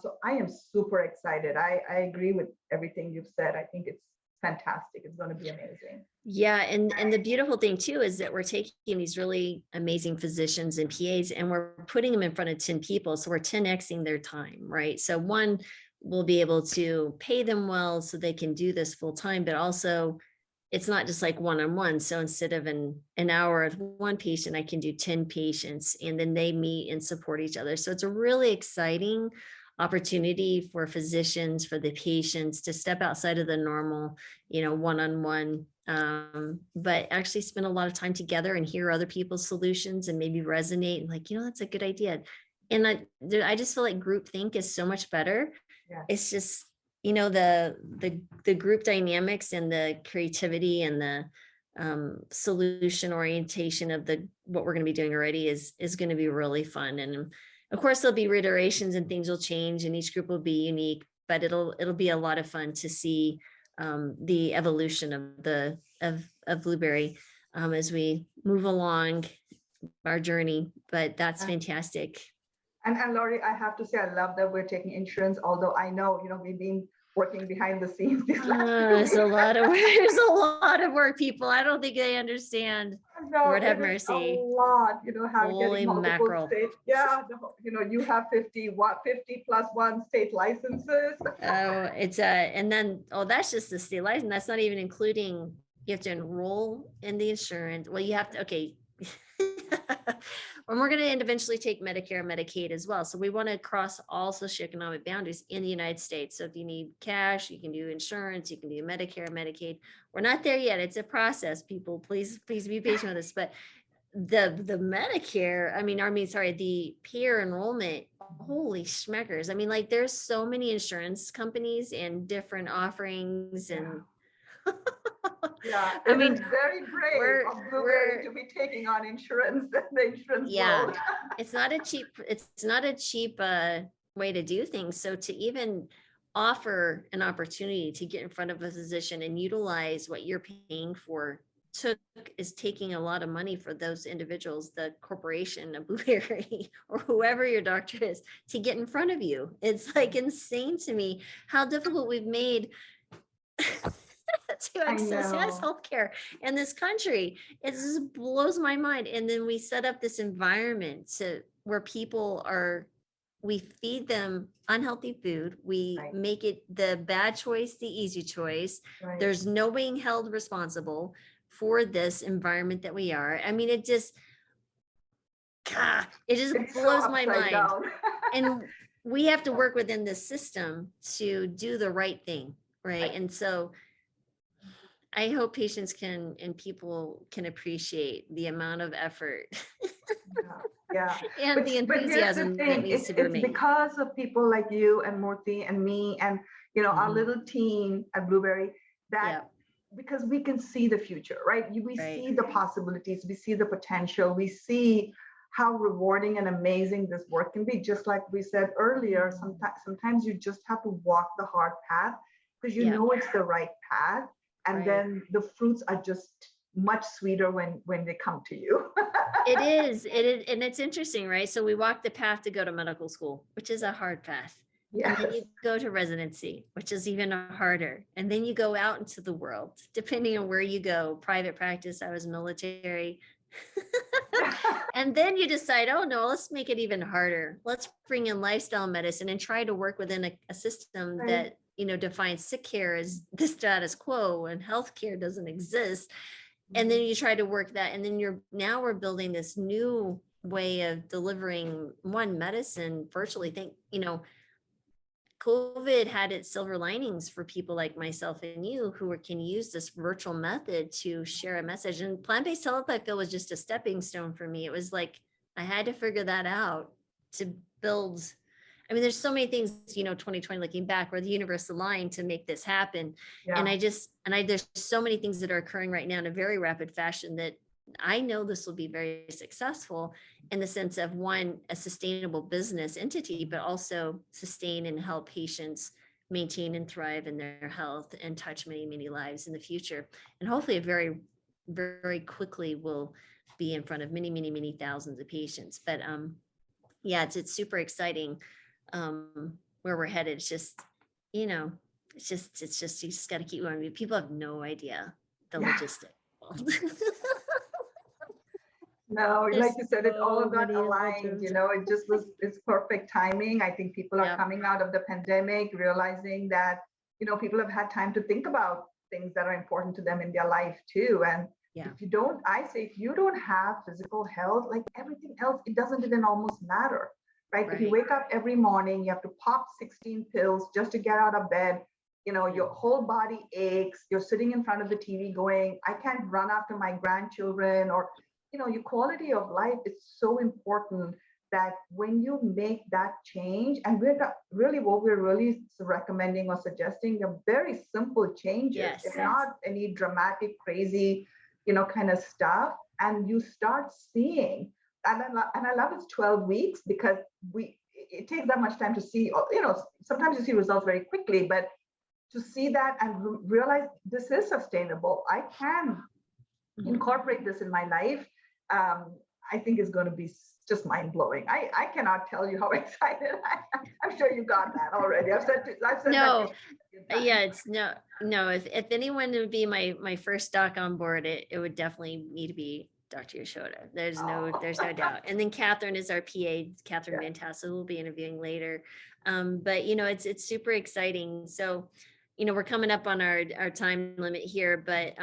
So I am super excited. I agree with everything you've said. I think it's fantastic. It's going to be amazing. Yeah, and the beautiful thing too is that we're taking these really amazing physicians and PAs and we're putting them in front of 10 people. So we're 10xing their time, right? So one, we'll be able to pay them well so they can do this full time, but also it's not just like one-on-one. So instead of an hour with one patient, I can do 10 patients and then they meet and support each other. So it's a really exciting opportunity for physicians, for the patients to step outside of the normal, one-on-one, but actually spend a lot of time together and hear other people's solutions and maybe resonate and like, that's a good idea. And I just feel like groupthink is so much better. Yeah. It's just, the group dynamics and the creativity and the solution orientation of what we're going to be doing already is going to be really fun. And of course there'll be reiterations and things will change and each group will be unique, but it'll be a lot of fun to see the evolution of Blueberry as we move along our journey. But that's fantastic. And Lori, I have to say, I love that we're taking insurance, although I know, we've been working behind the scenes these last few weeks. There's a lot of work. There's a lot of work, people. I don't think they understand. No, Lord have it is mercy. a lot, how Holy getting multiple mackerel. states. Yeah, you have 50 plus one state licenses. Oh, and then, that's just the state license. That's not even including, you have to enroll in the insurance. Well, you have to, okay. And we're going to eventually take Medicare and Medicaid as well. So we want to cross all socioeconomic boundaries in the United States. So if you need cash, you can do insurance, you can do Medicare, Medicaid. We're not there yet. It's a process, people. Please be patient with us. But the Medicare, the peer enrollment, holy schmeckers. Like there's so many insurance companies and different offerings and yeah, it is very brave of Blueberry to be taking on insurance, the insurance world. It's not a cheap way to do things. So to even offer an opportunity to get in front of a physician and utilize what you're paying for is taking a lot of money for those individuals, the corporation of Blueberry or whoever your doctor is, to get in front of you. It's like insane to me how difficult we've made to access healthcare in this country. It just blows my mind. And then we set up this environment where people we feed them unhealthy food. We make it the bad choice, the easy choice. There's no being held responsible for this environment that we are. It just blows my mind. And we have to work within this system to do the right thing. Right. And so I hope patients and people can appreciate the amount of effort. Yeah. And the enthusiasm that needs to be made. It's because of people like you and Murthy and me and, our little team at Blueberry because we can see the future, right? We see the possibilities, we see the potential, we see how rewarding and amazing this work can be. Just like we said earlier, sometimes you just have to walk the hard path because you know it's the right path. And then the fruits are just much sweeter when they come to you. It is. And it's interesting, right? So we walk the path to go to medical school, which is a hard path. Yes. And then you go to residency, which is even harder. And then you go out into the world, depending on where you go, private practice, I was military. And then you decide, oh no, let's make it even harder. Let's bring in lifestyle medicine and try to work within a system that defines sick care as the status quo and healthcare doesn't exist. And then you try to work that. And then we're building this new way of delivering medicine virtually. COVID had its silver linings for people like myself and you who can use this virtual method to share a message. And plant-based health, I feel, was just a stepping stone for me. It was like, I had to figure that out to build. There's so many things, 2020 looking back where the universe aligned to make this happen. Yeah. And there's so many things that are occurring right now in a very rapid fashion that I know this will be very successful in the sense of one, a sustainable business entity, but also sustain and help patients maintain and thrive in their health and touch many, many lives in the future. And hopefully it very, very quickly will be in front of many, many, many thousands of patients. But it's super exciting where we're headed. It's just, you know, it's just, you just got to keep going. People have no idea the Yeah. logistics. No, There's like you said, it all so got many aligned, inventions. it just was, it's perfect timing. I think people are Yep. coming out of the pandemic, realizing that, people have had time to think about things that are important to them in their life too. And Yeah. I say, if you don't have physical health, like everything else, it doesn't even almost matter, right? If you Right. wake up every morning, you have to pop 16 pills just to get out of bed. Your whole body aches. You're sitting in front of the TV going, I can't run after my grandchildren, or your quality of life is so important that when you make that change, and we're not really, what we're really recommending or suggesting are very simple changes. Yes. They're not any dramatic, crazy, kind of stuff. And you start seeing, and I love it's 12 weeks because it takes that much time to see, sometimes you see results very quickly, but to see that and realize this is sustainable. I can incorporate this in my life. I think is going to be just mind blowing. I cannot tell you how excited I'm sure you got that already. I've said No, that. yeah, it's no. If anyone would be my first doc on board, it would definitely need to be Dr. Yashoda. There's no doubt. And then Catherine is our PA, Catherine Van Tassel, who we'll be interviewing later. But it's super exciting. So, we're coming up on our time limit here, but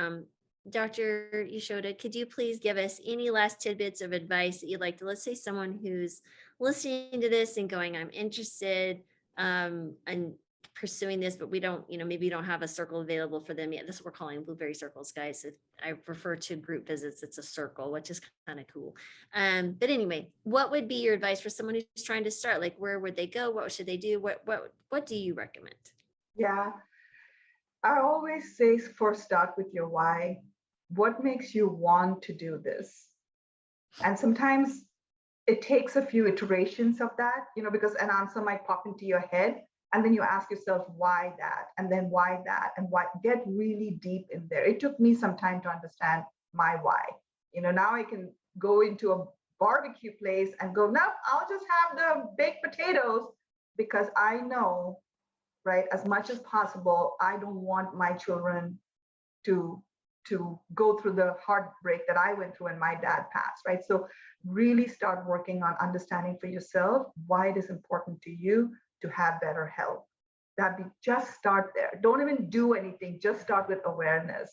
Dr. Yashoda, could you please give us any last tidbits of advice that you'd like to, let's say someone who's listening to this and going, I'm interested and pursuing this, but we don't, maybe you don't have a circle available for them yet. This is what we're calling blueberry circles, guys. If I refer to group visits, it's a circle, which is kind of cool. But anyway, what would be your advice for someone who's trying to start? Like, where would they go? What should they do? What do you recommend? Yeah, I always say first start with your why. What makes you want to do this? And sometimes it takes a few iterations of that, because an answer might pop into your head. And then you ask yourself, why that? And then why that? And why? Get really deep in there. It took me some time to understand my why. Now I can go into a barbecue place and go, no, I'll just have the baked potatoes because I know, right, as much as possible, I don't want my children to go through the heartbreak that I went through when my dad passed, right? So really start working on understanding for yourself why it is important to you to have better health. Just start there. Don't even do anything. Just start with awareness.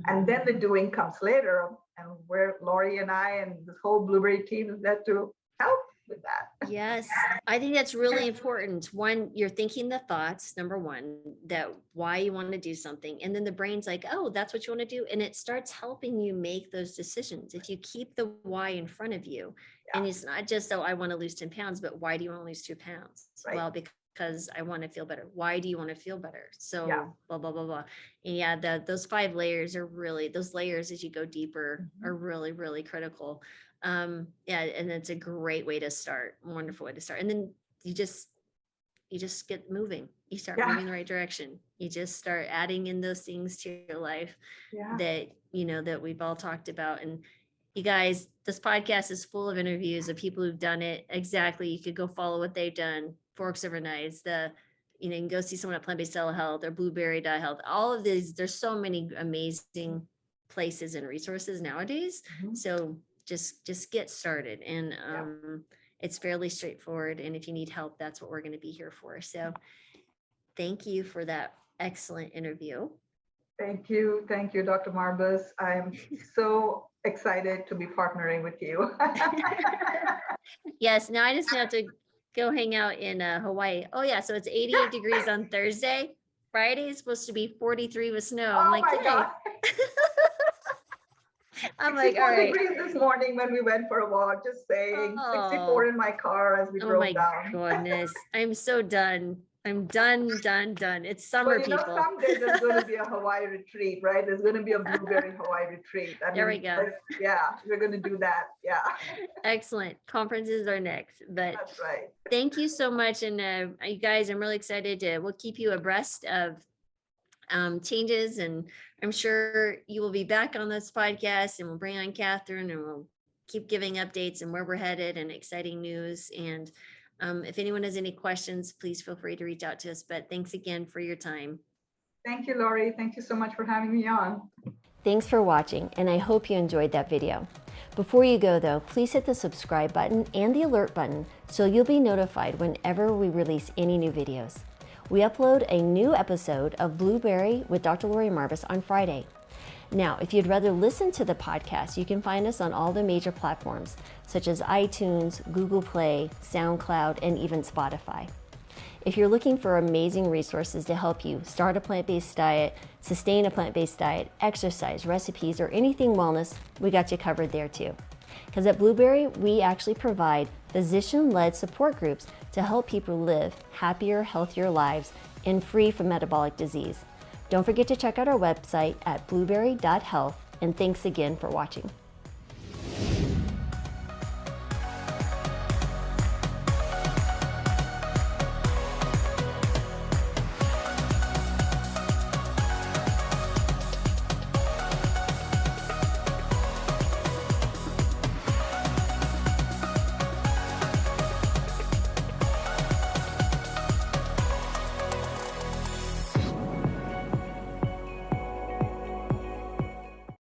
And then the doing comes later. And where Lori and I and this whole Blueberry team is there to help with that. Yes, I think that's really important. One, you're thinking the thoughts, number one, that why you want to do something. And then the brain's like, oh, that's what you want to do. And it starts helping you make those decisions. If you keep the why in front of you, and it's not just, oh, I want to lose 10 pounds, but why do you want to lose 2 pounds? Right. Well, because I want to feel better. Why do you want to feel better? So blah, blah, blah, blah. And yeah, those 5 layers are really, those layers as you go deeper are really, really critical. And it's a great way to start, wonderful way to start. And then you just get moving. You start moving in the right direction. You just start adding in those things to your life that, that we've all talked about. And you guys, this podcast is full of interviews of people who've done it. Exactly. You could go follow what they've done. Forks Over Knives, you can go see someone at Plant-Based Telehealth or Blueberry Health. All of these, there's so many amazing places and resources nowadays. So just get started, and it's fairly straightforward. And if you need help, that's what we're going to be here for. So thank you for that excellent interview. Thank you, Dr. Marbus. I'm so excited to be partnering with you. Yes, now I just have to go hang out in Hawaii. Oh yeah, so it's 88 degrees on Thursday. Friday is supposed to be 43 with snow. I'm like, God. I'm like, all right. Degrees this morning when we went for a walk, just saying. 64 in my car as we drove down. Oh my goodness. I'm so done. I'm done. It's summer, people. Someday there's going to be a Hawaii retreat, right? There's going to be a blueberry Hawaii retreat. There we go. Yeah, we're going to do that. Yeah. Excellent. Conferences are next. But that's right. Thank you so much. And you guys, I'm really excited we'll keep you abreast of changes, and I'm sure you will be back on this podcast, and we'll bring on Catherine, and we'll keep giving updates and where we're headed and exciting news. And If anyone has any questions, please feel free to reach out to us. But thanks again for your time. Thank you, Lori. Thank you so much for having me on. Thanks for watching, and I hope you enjoyed that video. Before you go though, please hit the subscribe button and the alert button so you'll be notified whenever we release any new videos. We upload a new episode of Blueberry with Dr. Lori Marbas on Friday. Now, if you'd rather listen to the podcast, you can find us on all the major platforms, such as iTunes, Google Play, SoundCloud, and even Spotify. If you're looking for amazing resources to help you start a plant-based diet, sustain a plant-based diet, exercise, recipes, or anything wellness, we got you covered there too. Because at Blueberry, we actually provide physician-led support groups to help people live happier, healthier lives and free from metabolic disease. Don't forget to check out our website at blueberry.health, and thanks again for watching.